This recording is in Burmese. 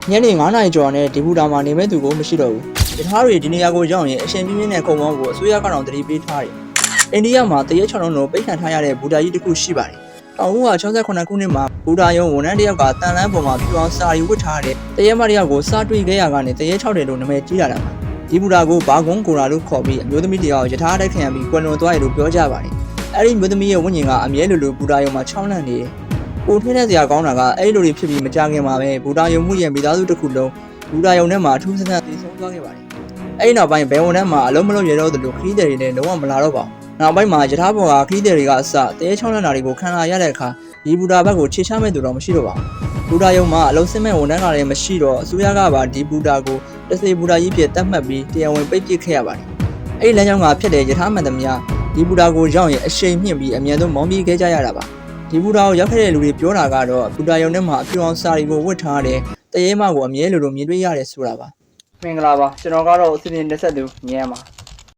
ညနေ9နာရီကျော်နဲ့ဒီဘူတာမှာနေမဲ့သူကိုမရှိတော့ဘူး။တခြားတွေဒီနေရာကိုရောက်ရင်အရှင်ပြင်းပြင်းနဲ့ခုံမောင်းကိုအစိုးရကတော့တတိပေးထားတယ်။အိန္ဒိယမှာတရက်6လုံးလုံးပိတ်ခံထားရတဲ့ဘူတာကြီးတစ်ခုရှိပါတယ်။1968ခုနှစ်မှာဘူတာယုံဝန်ထမ်းတစ်ယောက်ကတန်လန်းပေါ်မှာပြူအောင်စာရီဝတ်ထားတဲ့တရက်မတစ်ယောက်ကိုစားတွေ့ခဲ့ရကနေတရက်6တယ်လို့နာမည်ကြီးလာတာပါ။ဒီဘူတာကိုဘာကွန်ကိုရာလို့ခေါ်ပြီးအမျိုးသမီးတစ်ယောက်ယထာတိုက်ခံပြီးကွယ်လွန်သွားတယ်လို့ပြောကြပါတယ်။အဲဒီမျိုးသမီးရဲ့ဝိညာဉ်ကအမြဲလိုဘူတာယုံမှာ6လန့်နေတယ်။ကိုထွင်းတဲ့စရာကောင်းတာကအဲ့လိုတွေဖြစ်ပြီးမကြခင်မှာပဲဘူတာယုံမှုရဲ့မိသားစုတစ်ခုလုံးဘူတာယုံထဲမှာအထူးဆန်းဆန်းတည်ဆုံသွားခဲ့ပါတယ်။အဲ့ဒီနောက်ပိုင်းဘယ်ဝန်ထမ်းမှာအလုံးမလုံးရတော့သလိုခရီးသည်တွေလည်းလုံးဝမလာတော့ပါဘူး။နောက်ပိုင်းမှာယထာဘော်ကခရီးသည်တွေကအစတဲ6လနာတွေကိုခံလာရတဲ့အခါဒီဘူတာဘက်ကိုခြေချမဲ့သူတော့မရှိတော့ပါဘူး။ဘူတာယုံမှာအလုံးစင်းမဲ့ဝန်ထမ်းကလည်းမရှိတော့အစိုးရကပါဒီဘူတာကိုတစေဘူတာကြီးဖြစ်တတ်မှတ်ပြီးတရားဝင်ပိတ်ပစ်ခဲ့ရပါတယ်။အဲ့ဒီလမ်းကြောင်းကဖြစ်တဲ့ယထာမှန်သမျှဒီဘူတာကိုရောက်ရင်အရှိန်မြင့်ပြီးအမြန်ဆုံးမောင်းပြေးခဲ့ကြရတာပါ။ဒီဘူတာကိုရောက်ခဲ့တဲ့လူတွေပြောတာကတော့ဘူတာယုံထဲမှာအပြူအောင်စာရီကိုဝတ်ထားတဲ့တရေမကိုအမြဲလိုလိုမြင်တွေ့ရတယ်ဆိုတာပါ။မင်္ဂလာပါကျွန်တော်ကတော့အစီအစဉ်တက်ဆက်သူညံပါ